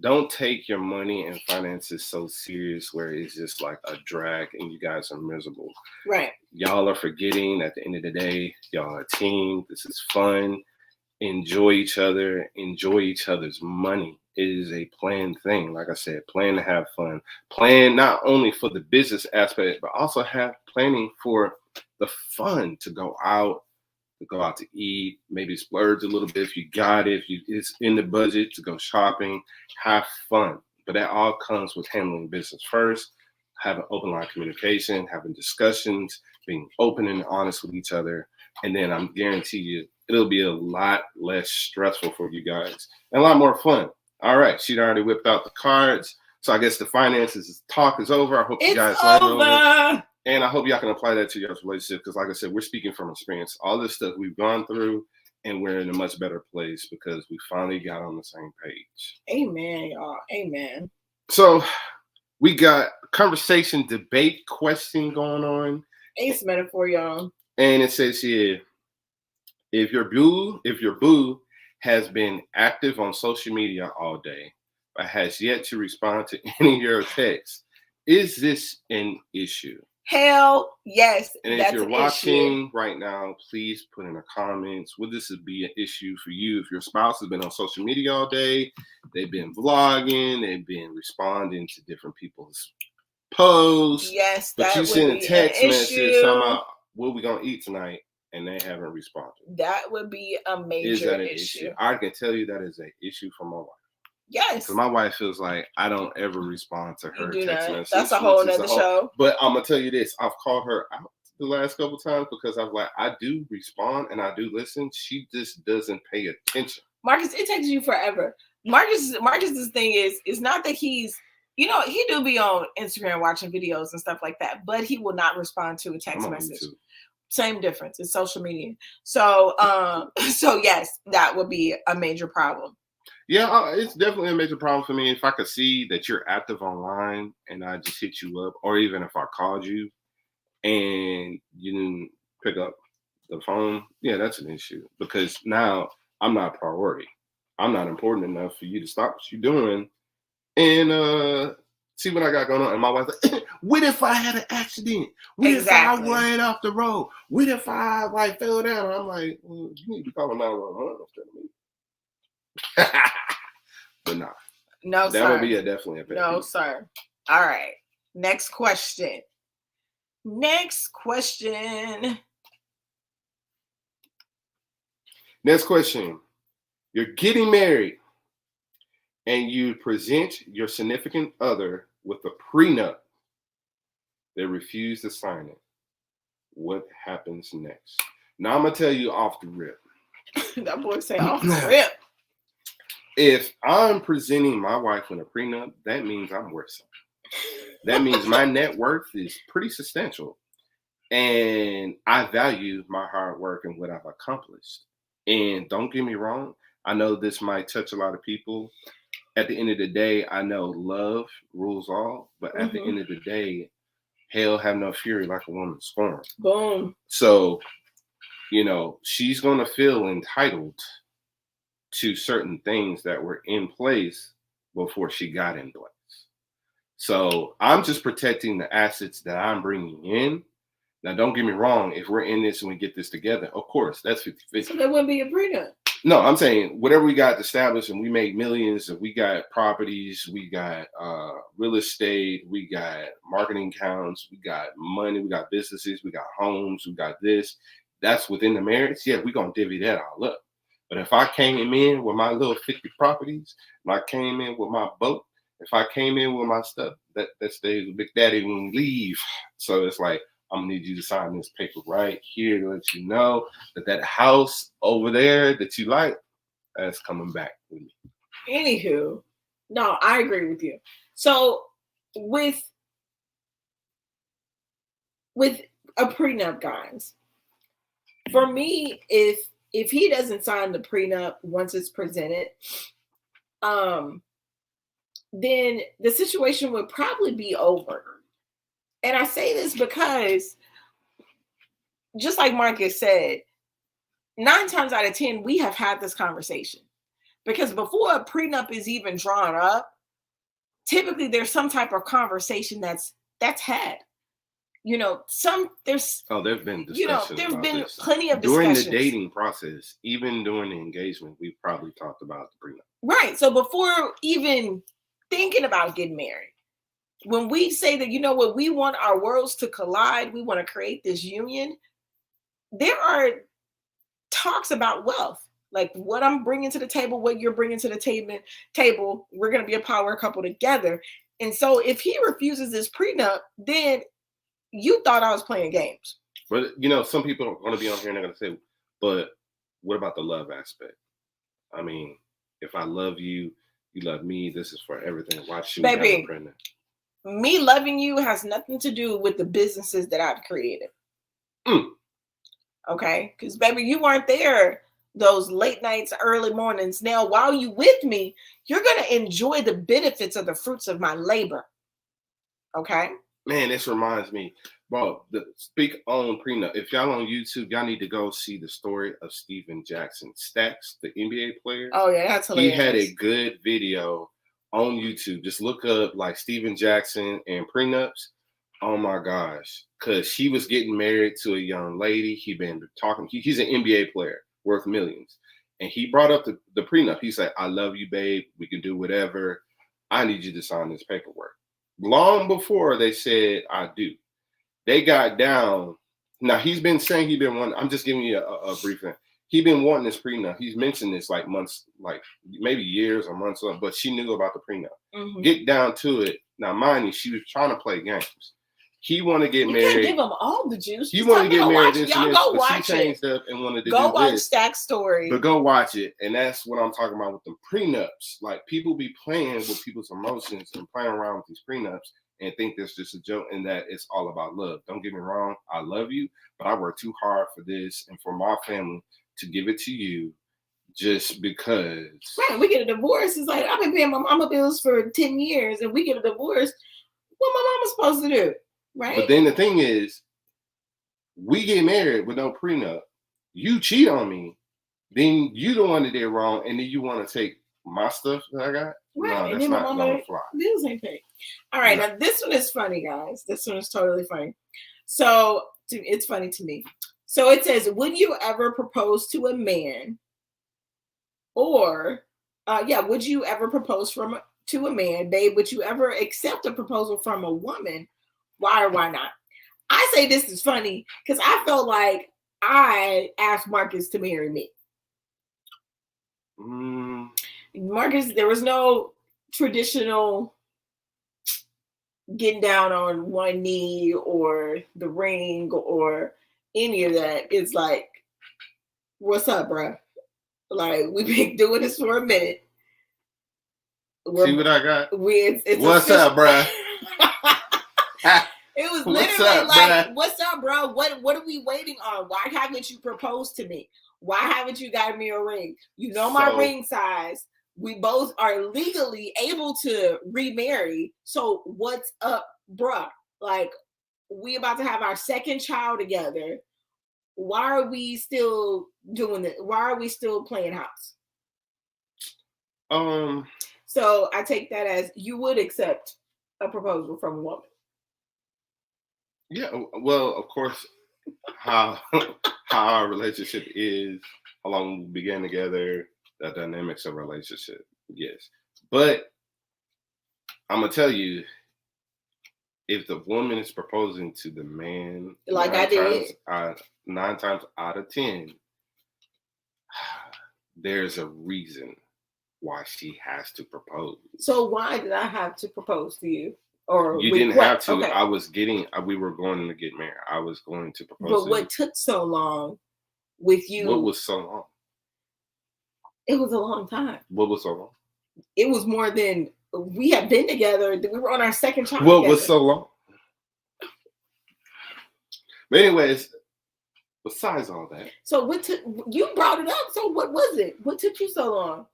Don't take your money and finances so serious where it's just like a drag and you guys are miserable. Right. Y'all are forgetting at the end of the day, y'all are a team. This is fun. Enjoy each other. Enjoy each other's money. It is a planned thing. Like I said, plan to have fun. Plan not only for the business aspect, but also have planning for the fun to go out to eat, maybe splurge a little bit if you got it, if it's in the budget to go shopping, have fun. But that all comes with handling business first, having open line communication, having discussions, being open and honest with each other. And then I'm guarantee you, it'll be a lot less stressful for you guys and a lot more fun. All right, she'd already whipped out the cards. So I guess the finances talk is over. I hope you guys learned over. And I hope y'all can apply that to your relationship because, like I said, we're speaking from experience. All this stuff we've gone through, and we're in a much better place because we finally got on the same page. Amen, y'all. Amen. So we got conversation, debate, question going on. Ain't submitted for y'all. And it says here, if your boo has been active on social media all day, but has yet to respond to any of your texts, is this an issue? Hell yes. And if you're watching right now, please put in the comments, would this be an issue for you? If your spouse has been on social media all day, they've been vlogging, they've been responding to different people's posts. Yes, but you send a text message talking about what we gonna eat tonight, and they haven't responded. That would be a major Is that an issue. I can tell you that is an issue for my wife. Yes. Because my wife feels like I don't ever respond to her text messages. That's a whole other show. But I'm going to tell you this. I've called her out the last couple of times because I'm like, I do respond and I do listen. She just doesn't pay attention. Marcus, it takes you forever. Marcus's thing is not that he's, he do be on Instagram watching videos and stuff like that, but he will not respond to a text message. Same difference. It's social media. So yes, that would be a major problem. Yeah, it's definitely a major problem for me. If I could see that you're active online and I just hit you up, or even if I called you and you didn't pick up the phone, yeah, that's an issue. Because now I'm not a priority. I'm not important enough for you to stop what you're doing and see what I got going on. And my wife's like, what if I had an accident? What if I ran off the road? What if I fell down? And I'm like, well, you need to be calling 911 instead of me. But no, that would be definitely a bad no, sir. All right. Next question. Next question. You're getting married and you present your significant other with a prenup. They refuse to sign it. What happens next? Now I'm gonna tell you off the rip. That boy say off the rip. If I'm presenting my wife with a prenup, that means I'm worth something. That means my net worth is pretty substantial. And I value my hard work and what I've accomplished. And don't get me wrong, I know this might touch a lot of people. At the end of the day, I know love rules all. But at the end of the day, hell have no fury like a woman scorned. Boom. So, she's going to feel entitled to certain things that were in place before she got in place. So I'm just protecting the assets that I'm bringing in. Now, don't get me wrong. If we're in this and we get this together, of course, that's 50-50. So there wouldn't be a prenup. No, I'm saying whatever we got established and we made millions and we got properties, we got real estate, we got marketing accounts, we got money, we got businesses, we got homes, we got this. That's within the marriage. Yeah, we're going to divvy that all up. But if I came in with my little 50 properties, and I came in with my boat, if I came in with my stuff, that stays with Big Daddy when we leave. So it's like, I'm gonna need you to sign this paper right here to let you know that house over there that you like, that's coming back with me. Anywho, no, I agree with you. So with a prenup, guys, for me, if he doesn't sign the prenup once it's presented, then the situation would probably be over. And I say this because, just like Marcus said, 9 times out of 10, we have had this conversation. Because before a prenup is even drawn up, typically there's some type of conversation that's had. You know, there's been discussions. You know, there's been this. Plenty of discussions. During the dating process, even during the engagement, we probably talked about the prenup. Right. So before even thinking about getting married, when we say that, you know what, we want our worlds to collide, we want to create this union, there are talks about wealth, like what I'm bringing to the table, what you're bringing to the table. We're going to be a power couple together. And so if he refuses this prenup, then you thought I was playing games. But, you know, some people are going to be on here and they're going to say, but what about the love aspect? I mean, if I love you, you love me, this is for everything. Why should we have a prenup? Me loving you has nothing to do with the businesses that I've created. Okay? Because, baby, you weren't there those late nights, early mornings. Now, while you with me, you're going to enjoy the benefits of the fruits of my labor. Okay? Man, this reminds me, bro, speak on prenup. If y'all on YouTube, y'all need to go see the story of Steven Jackson. Stacks, the NBA player. Oh, yeah, that's hilarious. He had a good video on YouTube. Just look up like Steven Jackson and prenups. Oh my gosh. Because he was getting married to a young lady. He'd been talking. He's an NBA player worth millions. And he brought up the prenup. He said, I love you, babe. We can do whatever. I need you to sign this paperwork. Long before they said, I do. They got down. Now, he's been saying I'm just giving you a brief thing. He's been wanting this prenup. He's mentioned this like months, like maybe years or months, but she knew about the prenup. Mm-hmm. Get down to it. Now, mind you, she was trying to play games. He wanted to get married. You can't give him all the juice. He wanted to get married. But she changed up and wanted to go do watch this. Stack's story. But go watch it. And that's what I'm talking about with the prenups. Like, people be playing with people's emotions and playing around with these prenups and think that's just a joke and that it's all about love. Don't get me wrong. I love you, but I work too hard for this and for my family to give it to you just because. Right. We get a divorce. It's like, I've been paying my mama bills for 10 years and we get a divorce. What my mama's supposed to do? Right. But then the thing is, we get married with no prenup. You cheat on me, then you the one that did wrong, and then you want to take my stuff that I got. Right. No, that's not gonna fly. Bills ain't paid. All right. Now this one is funny, guys. This one is totally funny. So it's funny to me. So it says, would you ever propose to a man? Or, would you ever propose to a man, babe? Would you ever accept a proposal from a woman? Why or why not? I say this is funny because I felt like I asked Marcus to marry me. Marcus, there was no traditional getting down on one knee or the ring or any of that. It's like, what's up, bro? Like, we've been doing this for a minute. See what I got? It's what's up, bro? It was literally like, what's up, bro? What are we waiting on? Why haven't you proposed to me? Why haven't you got me a ring? You know my ring size. We both are legally able to remarry. So what's up, bruh? Like, we about to have our second child together. Why are we still doing it? Why are we still playing house? So I take that as you would accept a proposal from a woman. Yeah, well, of course, how our relationship is, how long we began together, the dynamics of relationship, yes. But I'm gonna tell you, if the woman is proposing to the man, like I did, 9 times out of 10, there's a reason why she has to propose. So why did I have to propose to you? Or you didn't have to. Okay. We were going to get married. I was going to propose. But what took so long with you? What was so long? It was a long time. What was so long? It was more than we had been together. We were on our second child. What was so long? But anyways, besides all that. So what took you brought it up? So what was it? What took you so long?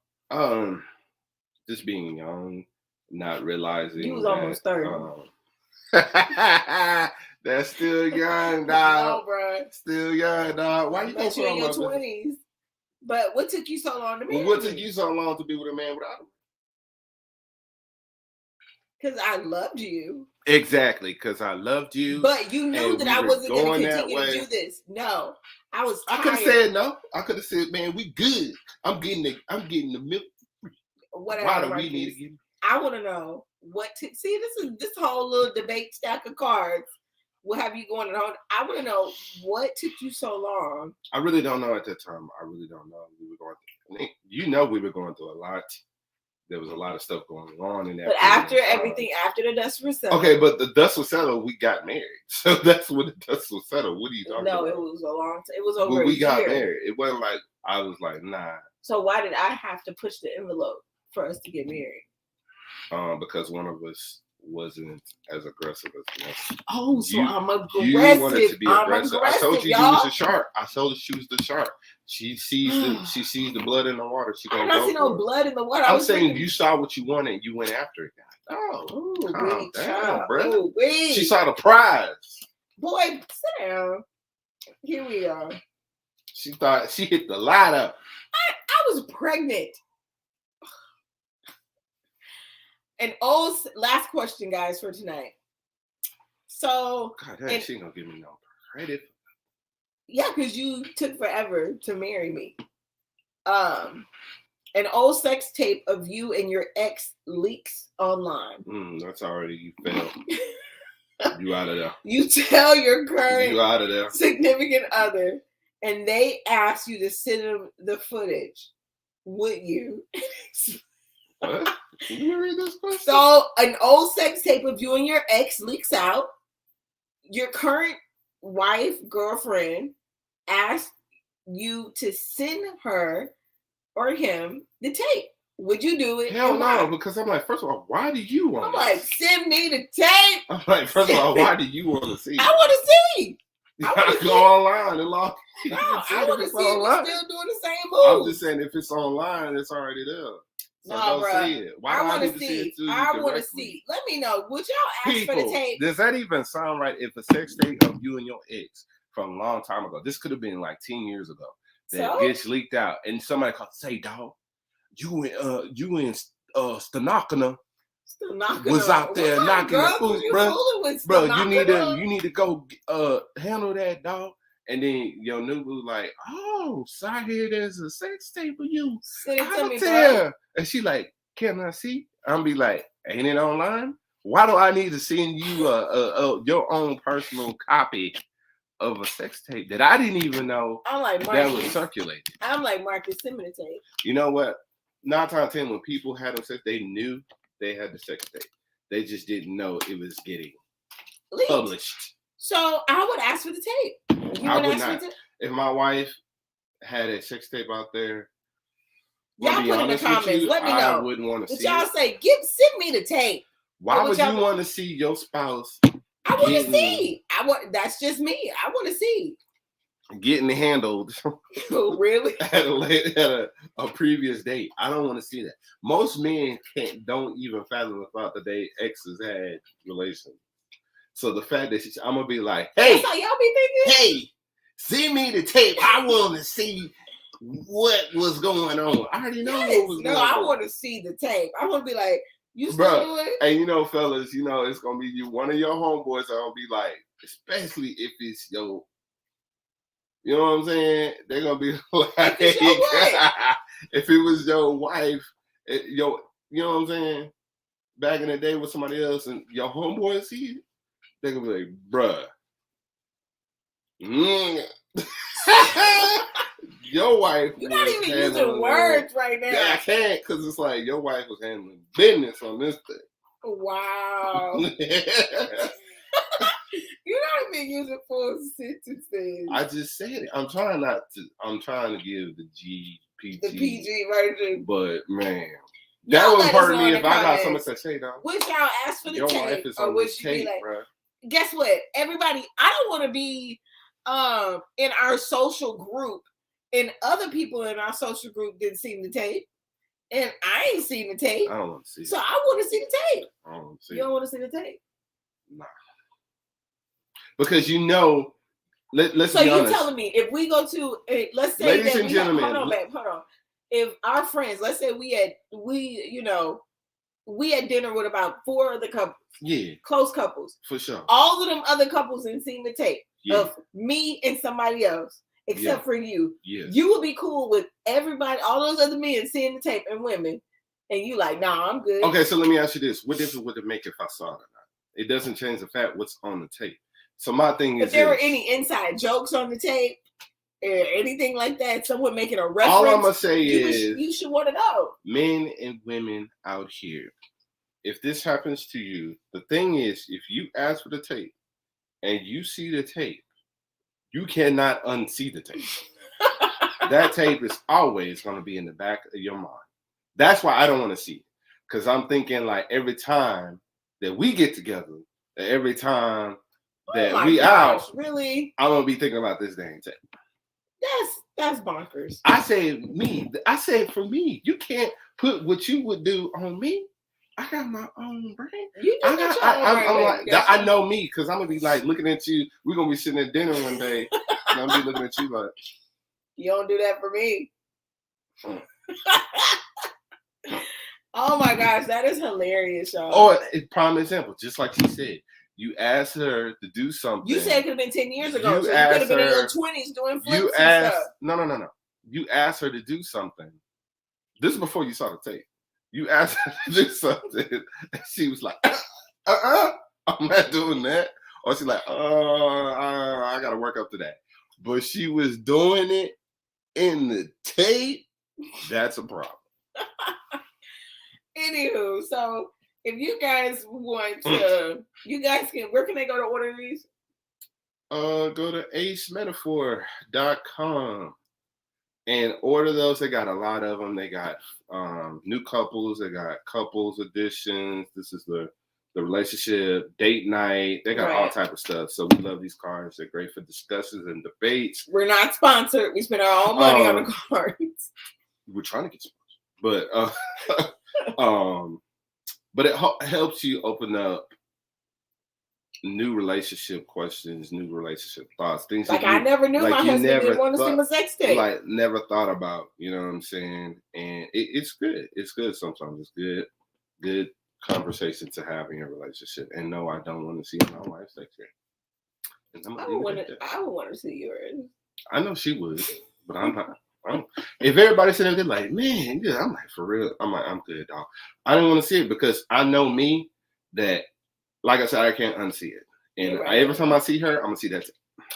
Just being young, not realizing you was almost 30. That's still young, dog. No, bro. Still young, dog. Why you bet you in your 20s? But what took you so long to marry? What took you so long to be with a man without him? Because I loved you. Exactly, because I loved you. But you knew that I wasn't going to continue to do this. No, I was tired. I could have said no. I could have said, "Man, we good. I'm getting the milk. Whatever. Why do we need to get?" I want to know what to see. This whole little debate stack of cards will have you going on. I want to know what took you so long. I really don't know at that time. I really don't know. We were going through, we were going through a lot. There was a lot of stuff going on in that. But after everything, after the dust was settled. Okay, but the dust was settled. We got married. So that's when the dust was settled. What are you talking about? No, it was a long time. It was over we got married. It wasn't like I was like, nah. So why did I have to push the envelope for us to get married? Because one of us wasn't as aggressive as the other. Oh, so I'm aggressive. You wanted to be aggressive. I told you y'all. You was the shark. I told her she was the shark. She sees the blood in the water. She gonna I don't see no blood in the water. I'm saying you saw what you wanted. You went after it. Oh, calm down, bro. She saw the prize. Boy, sit down. Here we are. She thought she hit the light up. I was pregnant. And last question, guys, for tonight. So, God, she ain't gonna give me no credit. Yeah, because you took forever to marry me. An old sex tape of you and your ex leaks online. That's already you failed. You out of there. You tell your current you out of there. significant other, and they ask you to send them the footage. Would you? What? Can you read this question? So, an old sex tape of you and your ex leaks out. Your current wife, girlfriend, asked you to send her or him the tape. Would you do it? Hell no, because I'm like, first of all, why do you want to like, send me the tape. I'm like, first of all, why do you want to see? I want to see. I want to go online and log. No, I want to see if you're still doing the same move. I'm just saying, if it's online, it's already there. So no, bro. See it. Why I want to see. I want to see. Let me know. Would y'all ask for the tape? Does that even sound right? If a sex tape of you and your ex from a long time ago, this could have been like 10 years ago, that gets leaked out, and somebody called, say, dog, you and Stanakana was out there knocking the food, bro. You need to go handle that, dog. And then your new boo like, oh, so I hear there's a sex tape of you. Send it to me, bro. And she like, can I see? I'm be like, ain't it online? Why do I need to send you your own personal copy of a sex tape that I didn't even know that was circulated? I'm like, Marcus, send me the tape. You know what? 9 times out of 10, when people had them sex, they knew they had the sex tape. They just didn't know it was getting published. So I would ask for the tape. I would not. If my wife had a sex tape out there, y'all put in the comments. Let me know. I wouldn't want to see. Y'all say, send me the tape. Why would you want to see your spouse? I want to see. That's just me. I want to see. Getting handled. Really? at a previous date. I don't want to see that. Most men don't even fathom the thought that they exes had relations. So the fact that I'm gonna be like, hey, that's how y'all be thinking. Hey, send me the tape. I want to see what was going on. I already know what was going on. I want to see the tape. I want to be like, you still do it? And fellas, it's gonna be you. One of your homeboys are gonna be like, especially if it's your, you know what I'm saying? They're gonna be like, if it was your wife, you know what I'm saying? Back in the day with somebody else, and your homeboy see it, they're gonna be like, bruh. Your wife. You're not even using words right now. Yeah, I can't, because it's like your wife was handling business on this thing. Wow. You're not even using full sentences. I just said it. I'm trying to give the GPG. The PG version. But man, that would hurt me if I got something to say though. Would y'all ask for the your tape? Wife is or on would the you tape, be like, bro. Guess what? Everybody, I don't want to be in our social group and other people in our social group didn't see the tape. And I ain't seen the tape. I don't want to see it. So I want to see the tape. I don't want to see You don't want to see the tape? Nah. Because let's so be honest. So you telling me if we go to, let's say ladies that and gentlemen, hold on, babe, hold on. If our friends, let's say we had dinner with about 4 other couples. Yeah. Close couples. For sure. All of them other couples didn't see the tape of me and somebody else, except for you. Yes. You would be cool with everybody, all those other men seeing the tape and women, and you like, nah, I'm good. Okay, so let me ask you this. What difference would it make if I saw it or not? It doesn't change the fact what's on the tape. So my thing is, if there were any inside jokes on the tape or anything like that, someone making a reference, all I'm gonna say is you should want to know. Men and women out here, if this happens to you, the thing is, if you ask for the tape and you see the tape, you cannot unsee the tape. That tape is always going to be in the back of your mind. That's why I don't want to see it, because I'm thinking like every time that we get together, every time that we out, really, I'm gonna be thinking about this dang tape. That's bonkers. I say for me, you can't put what you would do on me. I got my own brain. I know me, because I'm gonna be like looking at you. We're gonna be sitting at dinner one day, and I'm gonna be looking at you like, you don't do that for me. Oh my gosh, that is hilarious, y'all. Oh, prime example, just like she said. You asked her to do something. You said it could have been 10 years ago. So you could have been in your 20s doing flips and stuff. No. You asked her to do something. This is before you saw the tape. You asked her to do something, and she was like, I'm not doing that. Or she's like, I got to work up to that. But she was doing it in the tape. That's a problem. Anywho, so if you guys want to, where can they go to order these? Go to acemetaphor.com and order those. They got a lot of them. They got new couples. They got couples editions. This is the relationship, date night. They got all type of stuff. So we love these cards. They're great for discussions and debates. We're not sponsored. We spend our own money on the cards. We're trying to get sponsored. But it helps you open up new relationship questions, new relationship thoughts, things like I never knew my husband didn't want to see my sex tape. Like never thought about, you know what I'm saying? And it's good. It's good sometimes. It's good conversation to have in your relationship. And no, I don't want to see my wife's sex tape. I would want to see yours. I know she would, but I'm not. If everybody said they're like, man, good. I'm like, for real. I'm like, I'm good, dog. I didn't want to see it because I know me that, like I said, I can't unsee it. And every time I see her, I'm gonna see that.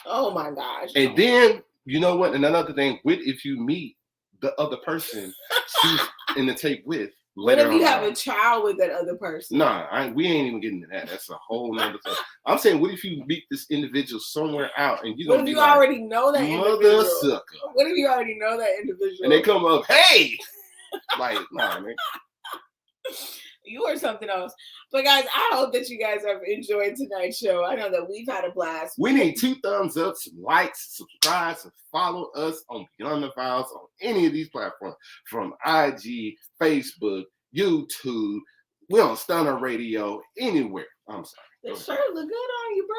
Oh my gosh. And then you know what? And another thing, if you meet the other person she's in the tape with, what if you have a child with that other person? Nah, we ain't even getting to that. That's a whole nother thing. I'm saying, what if you meet this individial somewhere out and you what if you already know that individual? Sucker. What if you already know that individual? And they come up, hey! Like, nah, man. You are something else. But guys, I hope that you guys have enjoyed tonight's show. I know that we've had a blast. We need 2 thumbs up, some likes, subscribe, and follow us on Beyond the Vowz on any of these platforms, from IG, Facebook, YouTube. We're on Stunner Radio, anywhere. I'm sorry. The shirt look good on you, bro.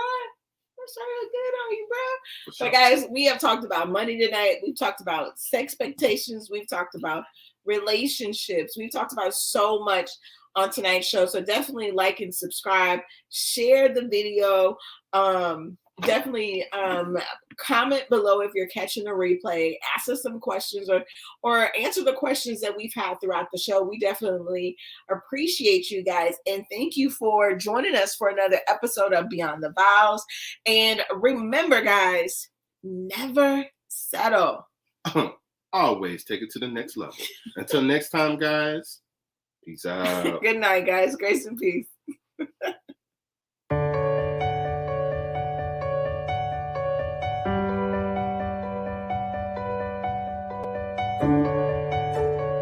look good on you, bro. For sure. So, guys, we have talked about money tonight. We've talked about sex expectations. We've talked about relationships. We've talked about so much on tonight's show. So definitely like and subscribe. Share the video. Definitely comment below if you're catching the replay. Ask us some questions or answer the questions that we've had throughout the show. We definitely appreciate you guys. And thank you for joining us for another episode of Beyond the Vowz. And remember, guys, never settle. Always take it to the next level. Until next time, guys. Peace out. Good night, guys. Grace and peace.